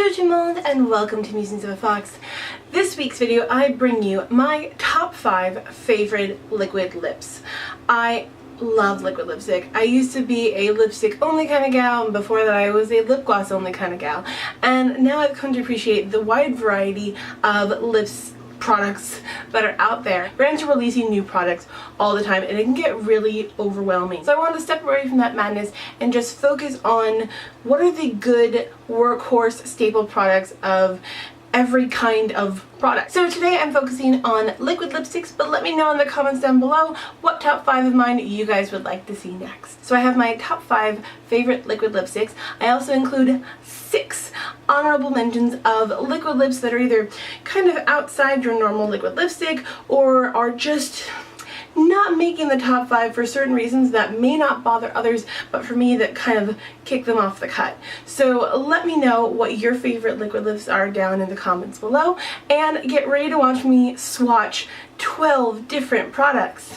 Bonjour tout monde and welcome to Musings of a Fox. This week's video I bring you my top 5 favorite liquid lips. I love liquid lipstick. I used to be a lipstick only kind of gal, and before that I was a lip gloss only kind of gal. And now I've come to appreciate the wide variety of lips products that are out there. Brands are releasing new products all the time and it can get really overwhelming. So I wanted to step away from that madness and just focus on what are the good workhorse staple products of every kind of product. So today I'm focusing on liquid lipsticks, but let me know in the comments down below what top 5 of mine you guys would like to see next. So I have my top 5 favorite liquid lipsticks. I also include 6 honorable mentions of liquid lips that are either kind of outside your normal liquid lipstick or are just not making the top 5 for certain reasons that may not bother others, but for me that kind of kick them off the cut. So let me know what your favorite liquid lips are down in the comments below and get ready to watch me swatch 12 different products.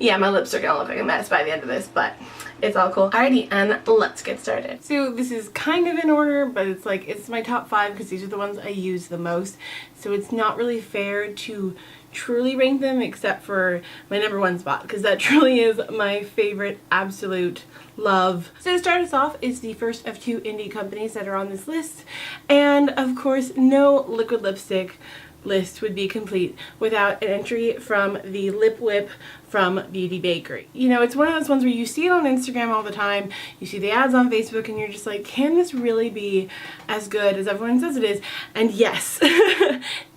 Yeah, my lips are gonna look like a mess by the end of this, but it's all cool. Alrighty, and let's get started. So this is kind of in order, but it's my top 5 because these are the ones I use the most. So it's not really fair to truly rank them except for my number 1 spot because that truly is my favorite absolute love. So to start us off is the first of 2 indie companies that are on this list, and of course no liquid lipstick list would be complete without an entry from the Lip Whip from Bakerie. You know, it's one of those ones where you see it on Instagram all the time, you see the ads on Facebook, and you're just like, can this really be as good as everyone says it is? And yes,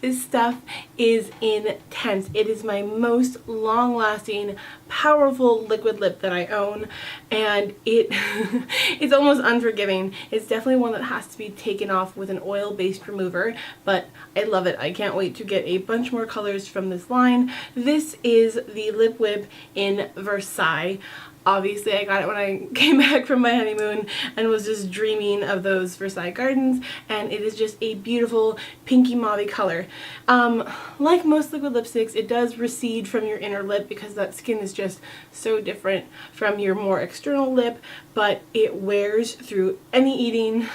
this stuff is intense. It is my most long-lasting, powerful liquid lip that I own, and it's almost unforgiving. It's definitely one that has to be taken off with an oil-based remover, but I love it. I can't wait to get a bunch more colors from this line. This is the Lip Whip in Versailles. Obviously I got it when I came back from my honeymoon and was just dreaming of those Versailles gardens, and it is just a beautiful pinky mauve color. Like most liquid lipsticks, it does recede from your inner lip because that skin is just so different from your more external lip, but it wears through any eating.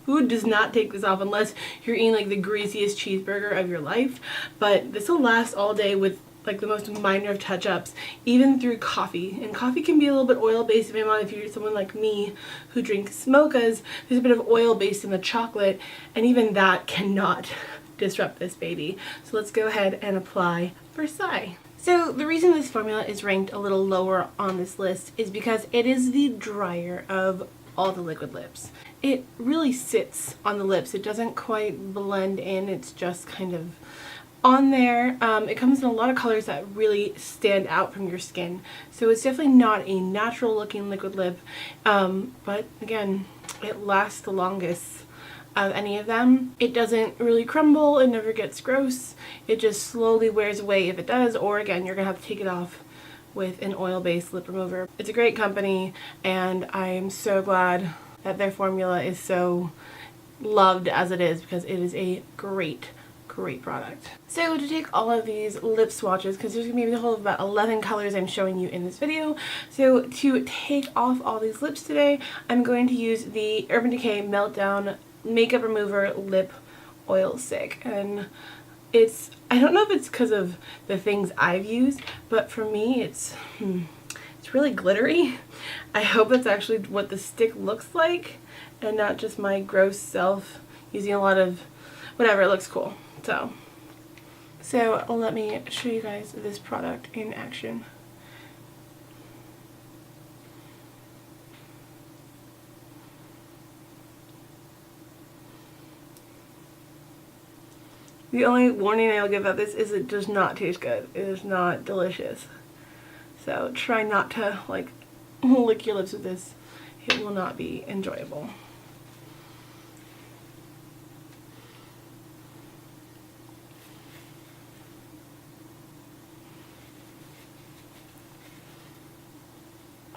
Food does not take this off unless you're eating like the greasiest cheeseburger of your life, but this will last all day with like the most minor of touch-ups, even through coffee. And coffee can be a little bit oil-based if you're someone like me who drinks mochas. There's a bit of oil based in the chocolate, and even that cannot disrupt this baby. So let's go ahead and apply Versailles. So the reason this formula is ranked a little lower on this list is because it is the drier of all the liquid lips. It really sits on the lips. It doesn't quite blend in. It's just kind of on there. It comes in a lot of colors that really stand out from your skin. So it's definitely not a natural looking liquid lip, but again, it lasts the longest of any of them. It doesn't really crumble, it never gets gross, it just slowly wears away if it does, or again, you're gonna have to take it off with an oil-based lip remover. It's a great company, and I am so glad that their formula is so loved as it is because it is a great product. So to take all of these lip swatches, because there's going to be a whole of about 11 colors I'm showing you in this video, so to take off all these lips today, I'm going to use the Urban Decay Meltdown Makeup Remover Lip Oil Stick. And I don't know if it's because of the things I've used, but for me it's really glittery. I hope that's actually what the stick looks like and not just my gross self using a lot of whatever. It looks cool. So let me show you guys this product in action. The only warning I'll give about this is it does not taste good. It is not delicious. So try not to like lick your lips with this. It will not be enjoyable.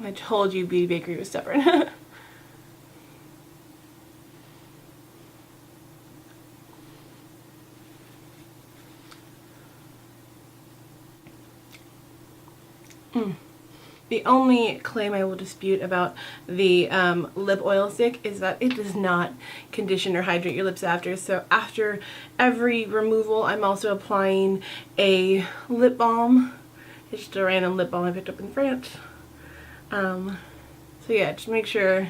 I told you Bakerie was stubborn. The only claim I will dispute about the lip oil stick is that it does not condition or hydrate your lips after. So after every removal, I'm also applying a lip balm. It's just a random lip balm I picked up in France. So yeah, just make sure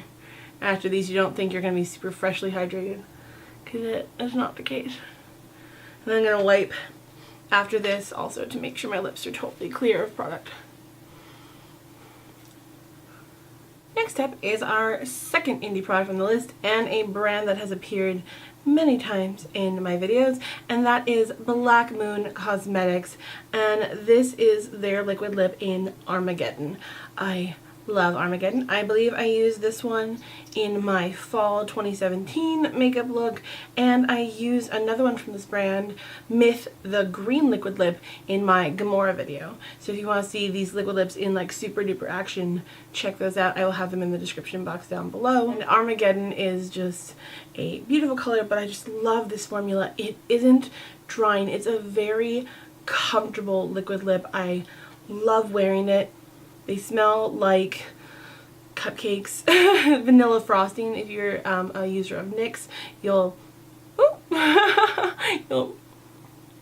after these you don't think you're going to be super freshly hydrated, because it is not the case. And then I'm going to wipe after this also to make sure my lips are totally clear of product. Next up is our second indie product on the list, and a brand that has appeared many times in my videos, and that is Black Moon Cosmetics, and this is their liquid lip in Armageddon. I love Armageddon. I believe I used this one in my fall 2017 makeup look, and I used another one from this brand, MUFE, the green liquid lip, in my Gamora video. So if you want to see these liquid lips in like super duper action, check those out. I will have them in the description box down below. And Armageddon is just a beautiful color, but I just love this formula. It isn't drying. It's a very comfortable liquid lip. I love wearing it. They smell like cupcakes, vanilla frosting. If you're a user of NYX, you'll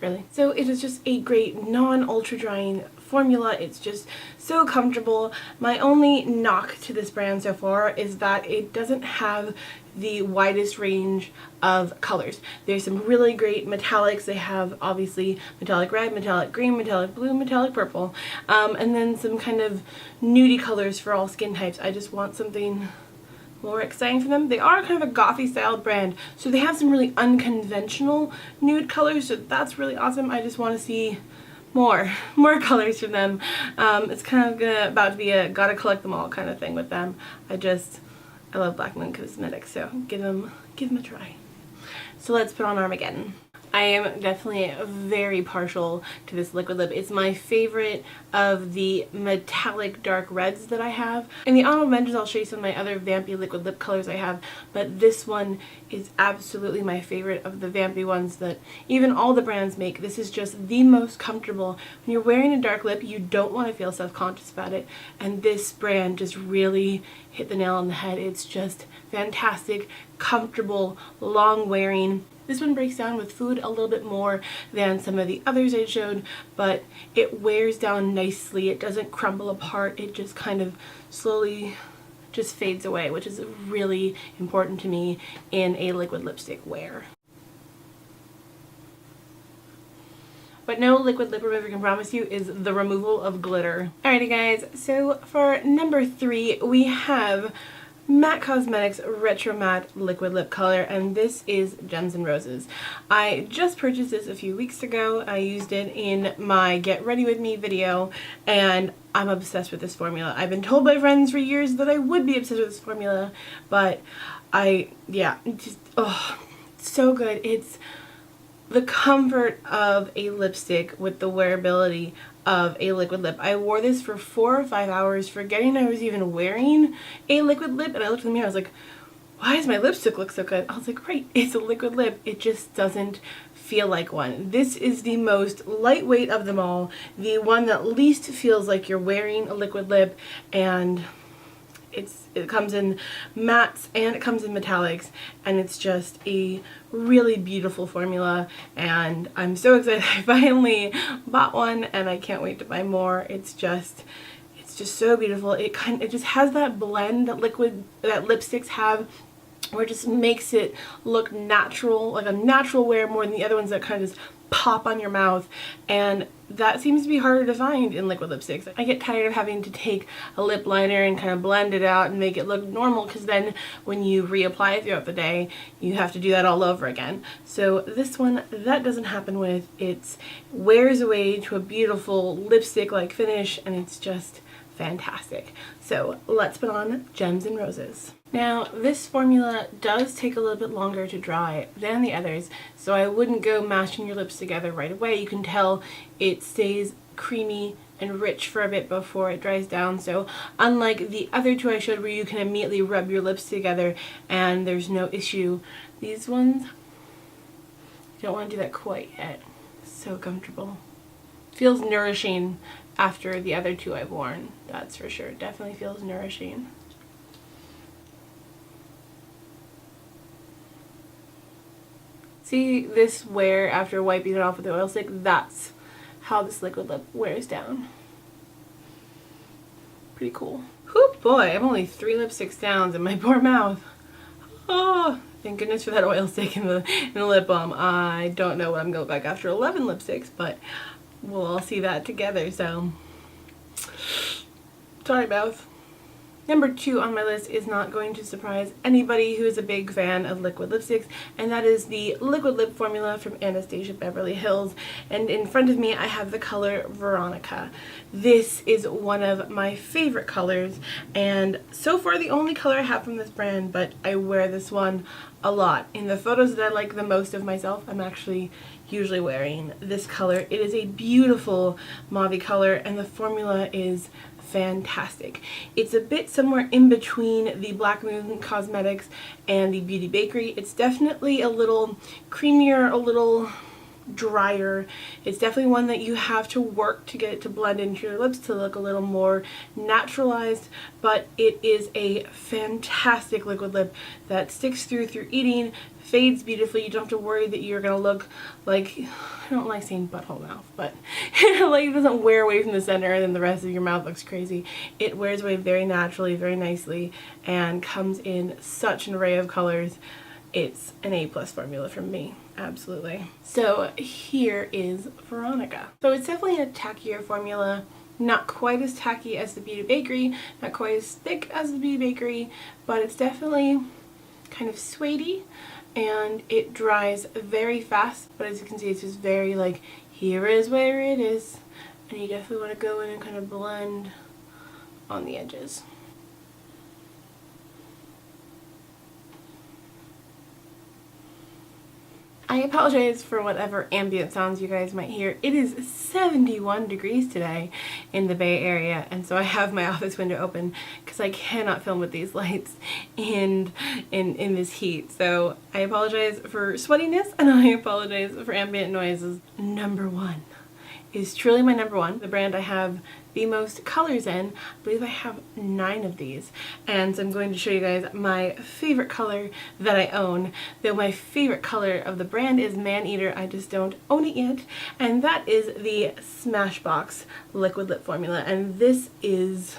really. So it is just a great non-ultra drying formula. It's just so comfortable. My only knock to this brand so far is that it doesn't have the widest range of colors. There's some really great metallics. They have obviously metallic red, metallic green, metallic blue, metallic purple, and then some kind of nudie colors for all skin types. I just want something more exciting for them. They are kind of a gothy style brand, so they have some really unconventional nude colors, so that's really awesome. I just want to see more colors from them. It's kind of about to be a gotta collect them all kind of thing with them. I love Black Moon Cosmetics, so give them a try. So let's put on Armageddon. I am definitely very partial to this liquid lip. It's my favorite of the metallic dark reds that I have. In the honorable mentions, I'll show you some of my other vampy liquid lip colors I have, but this one is absolutely my favorite of the vampy ones that even all the brands make. This is just the most comfortable. When you're wearing a dark lip, you don't want to feel self-conscious about it, and this brand just really hit the nail on the head. It's just fantastic, comfortable, long wearing. This one breaks down with food a little bit more than some of the others I showed, but it wears down nicely. It doesn't crumble apart. It just kind of slowly just fades away, which is really important to me in a liquid lipstick wear. But no liquid lip remover can promise you is the removal of glitter. Alrighty guys, so for number 3 we have MAC Cosmetics Retro Matte Liquid Lip Color, and this is Gems and Roses. I just purchased this a few weeks ago. I used it in my Get Ready With Me video, and I'm obsessed with this formula. I've been told by friends for years that I would be obsessed with this formula, but so good. It's the comfort of a lipstick with the wearability of a liquid lip. I wore this for 4 or 5 hours forgetting I was even wearing a liquid lip, and I looked in the mirror, I was like, why does my lipstick look so good? I was like, right, it's a liquid lip. It just doesn't feel like one. This is the most lightweight of them all, the one that least feels like you're wearing a liquid lip, and it comes in mattes and it comes in metallics, and it's just a really beautiful formula, and I'm so excited I finally bought one, and I can't wait to buy more. It's just so beautiful. It just has that blend that lipsticks have, where it just makes it look natural, like a natural wear, more than the other ones that kind of just pop on your mouth, and that seems to be harder to find in liquid lipsticks. I get tired of having to take a lip liner and kind of blend it out and make it look normal, because then when you reapply it throughout the day, you have to do that all over again. So this one, that doesn't happen with. It wears away to a beautiful lipstick-like finish, and it's just fantastic. So let's put on Gems and Roses. Now this formula does take a little bit longer to dry than the others, so I wouldn't go mashing your lips together right away. You can tell it stays creamy and rich for a bit before it dries down. So unlike the other two I showed where you can immediately rub your lips together and there's no issue, these ones, you don't want to do that quite yet. So comfortable. Feels nourishing after the other two I've worn, that's for sure. Definitely feels nourishing. See this wear after wiping it off with the oil stick? That's how this liquid lip wears down. Pretty cool. Whoo boy, I'm only 3 lipsticks down in my poor mouth. Oh, thank goodness for that oil stick in the lip balm. I don't know what I'm gonna look like after 11 lipsticks, but we'll all see that together, so sorry mouth. Number 2 on my list is not going to surprise anybody who is a big fan of liquid lipsticks, and that is the liquid lip formula from Anastasia Beverly Hills. And in front of me I have the color Veronica. This is one of my favorite colors, and so far the only color I have from this brand, but I wear this one a lot. In the photos that I like the most of myself, I'm actually usually wearing this color. It is a beautiful mauve color, and the formula is fantastic. It's a bit somewhere in between the Black Moon Cosmetics and the Beauty Bakerie. It's definitely a little creamier, a little drier. It's definitely one that you have to work to get it to blend into your lips to look a little more naturalized, but it is a fantastic liquid lip that sticks through eating, fades beautifully. You don't have to worry that you're gonna look like, I don't like saying butthole mouth, but like it doesn't wear away from the center and then the rest of your mouth looks crazy. It wears away very naturally, very nicely, and comes in such an array of colors. It's an A+ formula from me, absolutely. So here is Veronica. So it's definitely a tackier formula, not quite as tacky as the Beauty Bakerie, not quite as thick as the Beauty Bakerie, but it's definitely kind of suede-y, and it dries very fast, but as you can see it's just very like, here is where it is, and you definitely want to go in and kind of blend on the edges. I apologize for whatever ambient sounds you guys might hear. It is 71 degrees today in the Bay Area, and so I have my office window open because I cannot film with these lights in this heat. So I apologize for sweatiness, and I apologize for ambient noises. Number 1 is truly my number 1. The brand I have the most colors in. I believe I have 9 of these, and so I'm going to show you guys my favorite color that I own, though my favorite color of the brand is Maneater. I just don't own it yet, and that is the Smashbox liquid lip formula, and this is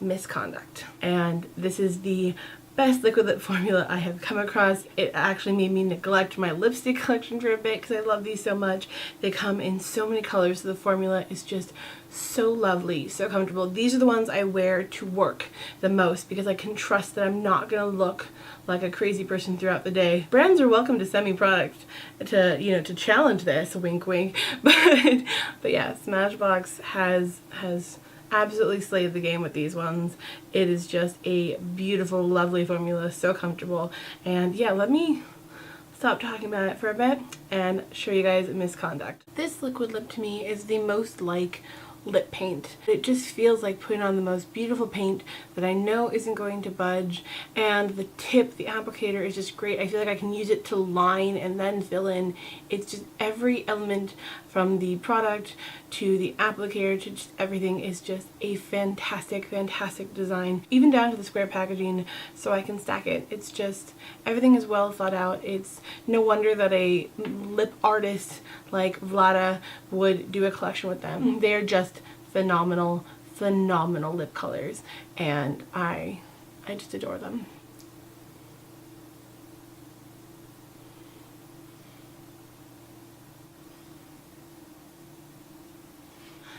Misconduct, and this is the best liquid lip formula I have come across. It actually made me neglect my lipstick collection for a bit because I love these so much. They come in so many colors, so the formula is just so lovely, so comfortable. These are the ones I wear to work the most because I can trust that I'm not gonna look like a crazy person throughout the day. Brands are welcome to send me products to, you know, to challenge this, wink wink, but yeah, Smashbox has absolutely slayed the game with these ones. It is just a beautiful, lovely formula, so comfortable. And yeah, let me stop talking about it for a bit and show you guys Misconduct. This liquid lip to me is the most like lip paint. It just feels like putting on the most beautiful paint that I know isn't going to budge, and the tip, the applicator, is just great. I feel like I can use it to line and then fill in. It's just every element from the product to the applicator to just everything is just a fantastic design, even down to the square packaging so I can stack it. It's just, everything is well thought out. It's no wonder that a lip artist like Vlada would do a collection with them. They're just phenomenal lip colors, and I just adore them.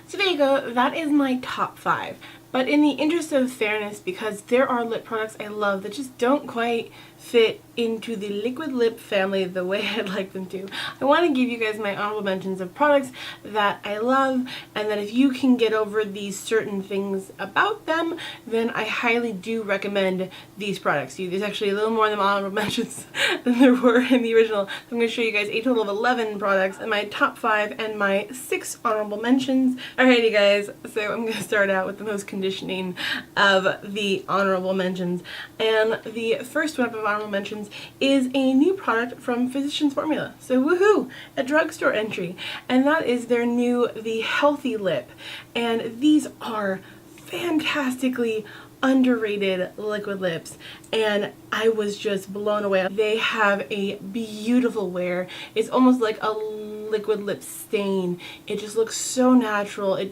So there you go, that is my top 5. But in the interest of fairness, because there are lip products I love that just don't quite fit into the liquid lip family the way I'd like them to, I want to give you guys my honorable mentions of products that I love, and that if you can get over these certain things about them, then I highly do recommend these products. There's actually a little more than honorable mentions than there were in the original. So I'm going to show you guys a total of 11 products and my top 5 and my 6 honorable mentions. Alrighty guys, so I'm going to start out with the most conditioning of the honorable mentions, and the first one of honorable mentions Mentions is a new product from Physicians Formula. So woohoo, a drugstore entry. And that is their new The Healthy Lip. And these are fantastically underrated liquid lips, and I was just blown away. They have a beautiful wear. It's almost like a liquid lip stain. It just looks so natural. It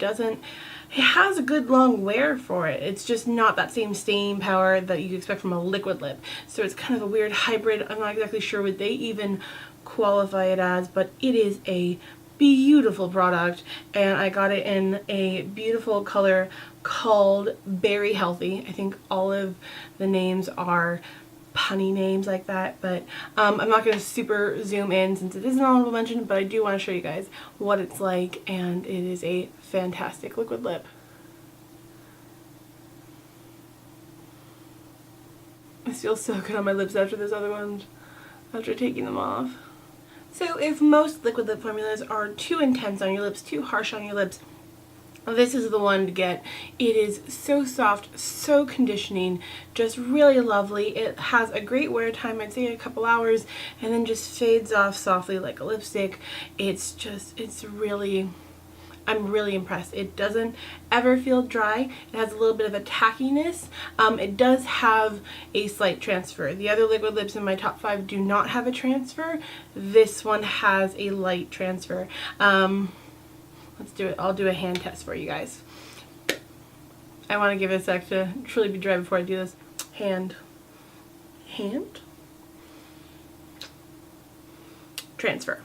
has a good long wear for it. It's just not that same staying power that you expect from a liquid lip. So it's kind of a weird hybrid. I'm not exactly sure what they even qualify it as, but it is a beautiful product, and I got it in a beautiful color called Berry Healthy. I think all of the names are punny names like that, but I'm not going to super zoom in since it is an honorable mention, but I do want to show you guys what it's like, and it is a fantastic liquid lip. It feels so good on my lips after this other one, after taking them off. So if most liquid lip formulas are too intense on your lips, too harsh on your lips, this is the one to get. It is so soft, so conditioning, just really lovely. It has a great wear time, I'd say a couple hours, and then just fades off softly like a lipstick. I'm really impressed. It doesn't ever feel dry. It has a little bit of a tackiness. It does have a slight transfer. The other liquid lips in my top 5 do not have a transfer. This one has a light transfer. Let's do it. I'll do a hand test for you guys. I want to give it a sec to truly be dry before I do this. Hand. Transfer.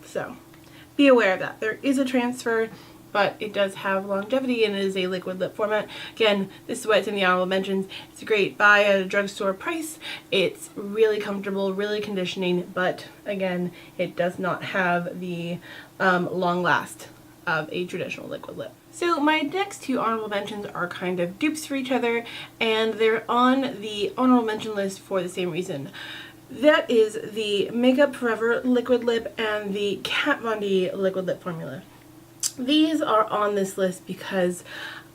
So be aware of that. There is a transfer, but it does have longevity, and it is a liquid lip format. Again, this is why it's in the honorable mentions. It's a great buy at a drugstore price. It's really comfortable, really conditioning, but again, it does not have the long last of a traditional liquid lip. So my next 2 honorable mentions are kind of dupes for each other, and they're on the honorable mention list for the same reason. That is the Makeup Forever liquid lip and the Kat Von D liquid lip formula. These are on this list because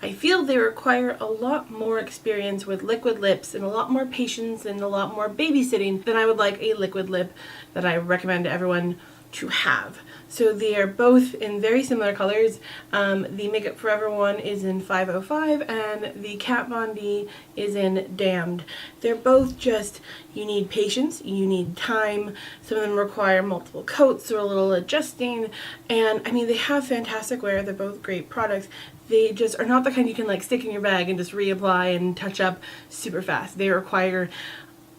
I feel they require a lot more experience with liquid lips and a lot more patience and a lot more babysitting than I would like a liquid lip that I recommend to everyone to have. So they are both in very similar colors. The Makeup Forever one is in 505 and the Kat Von D is in Damned. They're both just, you need patience, you need time. Some of them require multiple coats or a little adjusting, and I mean, they have fantastic wear. They're both great products. They just are not the kind you can like stick in your bag and just reapply and touch up super fast. They require,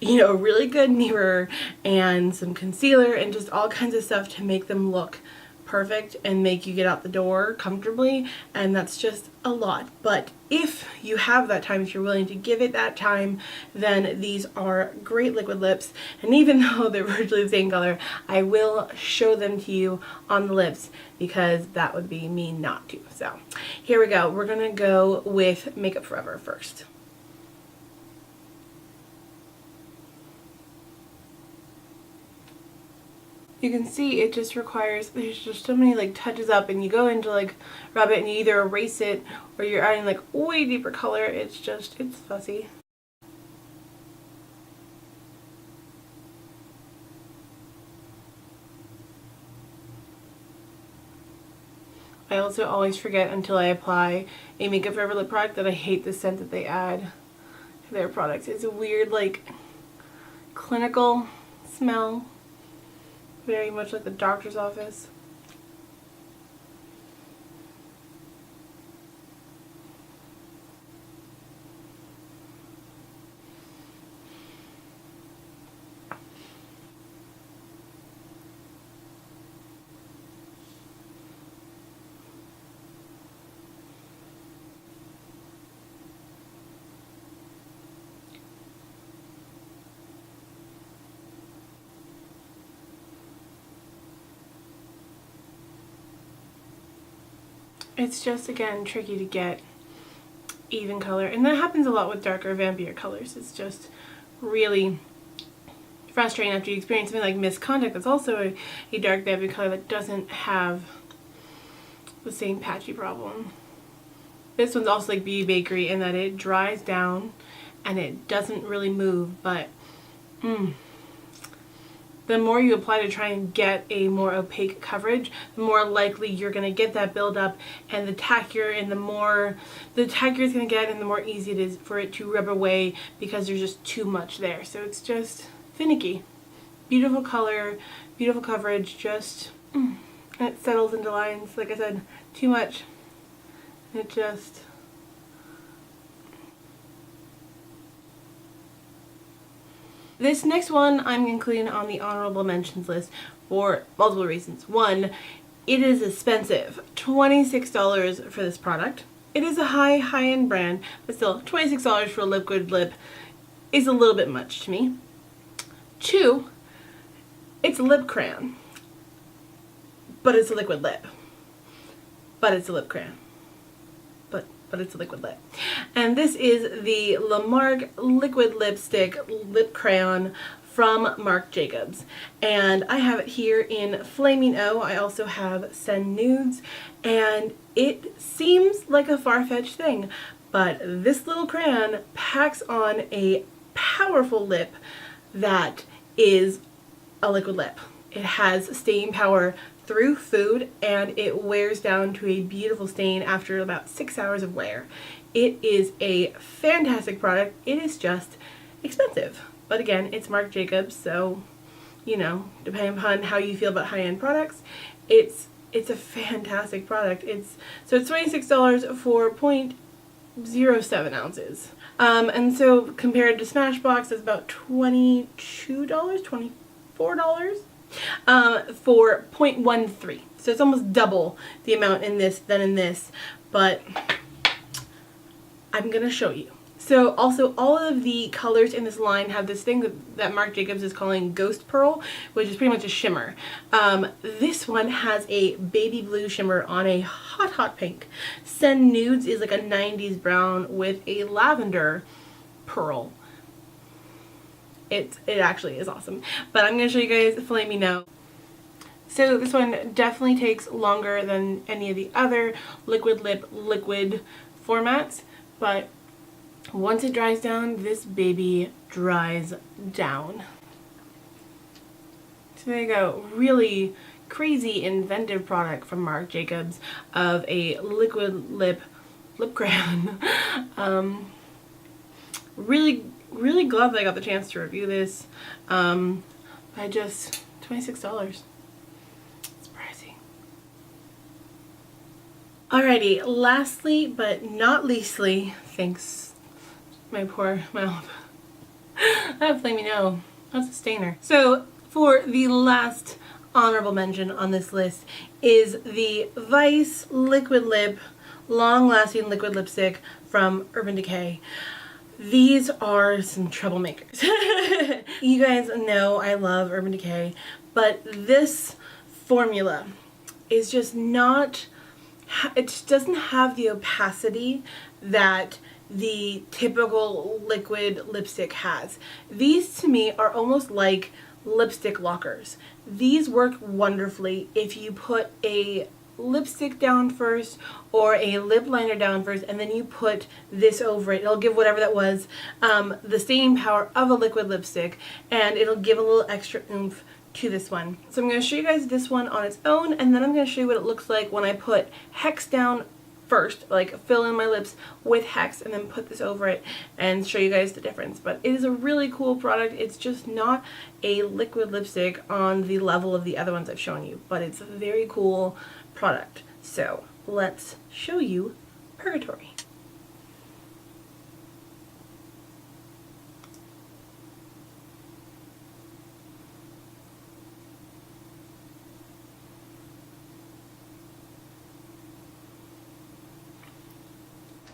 you know, a really good mirror and some concealer and just all kinds of stuff to make them look perfect and make you get out the door comfortably, and that's just a lot. But if you have that time, if you're willing to give it that time, then these are great liquid lips. And even though they're virtually the same color, I will show them to you on the lips because that would be mean not to. So here we go. We're gonna go with Makeup Forever first. You can see it just requires, there's just so many like touches up, and you go into like rub it and you either erase it or you're adding like way deeper color. It's fussy. I also always forget until I apply a Makeup Forever lip product that I hate the scent that they add to their products. It's a weird like clinical smell. Very much like the doctor's office. It's just, again, tricky to get even color, and that happens a lot with darker, vampier colors. It's just really frustrating after you experience something like Misconduct that's also a dark vampire color that doesn't have the same patchy problem. This one's also like Bakerie in that it dries down and it doesn't really move, but the more you apply to try and get a more opaque coverage, the more likely you're going to get that buildup, and the tackier and the tackier it's going to get, and the more easy it is for it to rub away because there's just too much there. So it's just finicky. Beautiful color, beautiful coverage, just, and it settles into lines. Like I said, too much. It just... This next one I'm including on the honorable mentions list for multiple reasons. One, it is expensive. $26 for this product. It is a high-end brand, but still, $26 for a liquid lip is a little bit much to me. Two, it's a lip crayon, but it's a liquid lip. But it's a lip crayon. But it's a liquid lip. And this is the Marc Liquid Lipstick Lip Crayon from Marc Jacobs. And I have it here in Flaming O. I also have Send Nudes. And it seems like a far-fetched thing, but this little crayon packs on a powerful lip that is a liquid lip. It has staying power through food, and it wears down to a beautiful stain after about 6 hours of wear. It is a fantastic product. It is just expensive. But again, it's Marc Jacobs, so, you know, depending upon how you feel about high-end products, it's a fantastic product. It's $26 for 0.07 ounces. And so compared to Smashbox, it's about $22, $24. For 0.13. So it's almost double the amount in this than in this, but I'm gonna show you. So also all of the colors in this line have this thing that Marc Jacobs is calling Ghost Pearl, which is pretty much a shimmer. This one has a baby blue shimmer on a hot pink. Send Nudes is like a 90s brown with a lavender pearl. It actually is awesome. But I'm going to show you guys Flaming O. So this one definitely takes longer than any of the other liquid lip liquid formats, but once it dries down, this baby dries down. So there you go. Really crazy inventive product from Marc Jacobs of a liquid lip crayon. Really glad that I got the chance to review this. I just, $26. It's pricey. Alrighty, lastly but not leastly, thanks my poor mouth. I have Flaming O. That's a stainer. So for the last honorable mention on this list is the Vice Liquid Lip Long Lasting Liquid Lipstick from Urban Decay. These are some troublemakers. You guys know I love Urban Decay, but this formula is just not, it just doesn't have the opacity that the typical liquid lipstick has. These to me are almost like lipstick lockers. These work wonderfully if you put a lipstick down first or a lip liner down first, and then you put this over it. It'll give whatever that was the staying power of a liquid lipstick, and it'll give a little extra oomph to this one. So I'm going to show you guys this one on its own, and then I'm going to show you what it looks like when I put Hex down first, like fill in my lips with Hex and then put this over it and show you guys the difference. But it is a really cool product. It's just not a liquid lipstick on the level of the other ones I've shown you, but it's a very cool product. So let's show you Purgatory.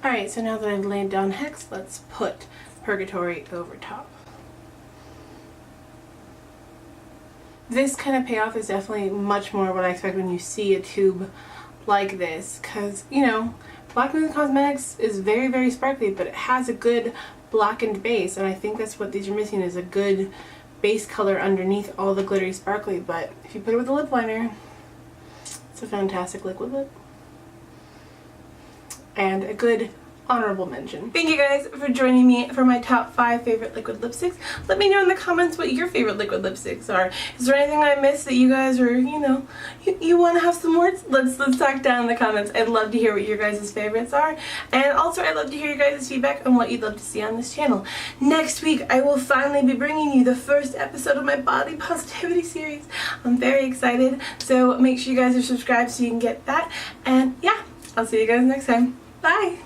Alright, so now that I've laid down Hex, let's put Purgatory over top. This kind of payoff is definitely much more what I expect when you see a tube like this, because, you know, Black Moon Cosmetics is very, very sparkly, but it has a good blackened base, and I think that's what these are missing, is a good base color underneath all the glittery sparkly. But if you put it with a lip liner, it's a fantastic liquid lip. And a good honorable mention. Thank you guys for joining me for my top 5 favorite liquid lipsticks. Let me know in the comments what your favorite liquid lipsticks are. Is there anything I missed that you guys are, you want to have some words? Let's talk down in the comments. I'd love to hear what your guys' favorites are. And also I'd love to hear your guys' feedback on what you'd love to see on this channel. Next week I will finally be bringing you the first episode of my body positivity series. I'm very excited. So make sure you guys are subscribed so you can get that. And yeah, I'll see you guys next time. Bye!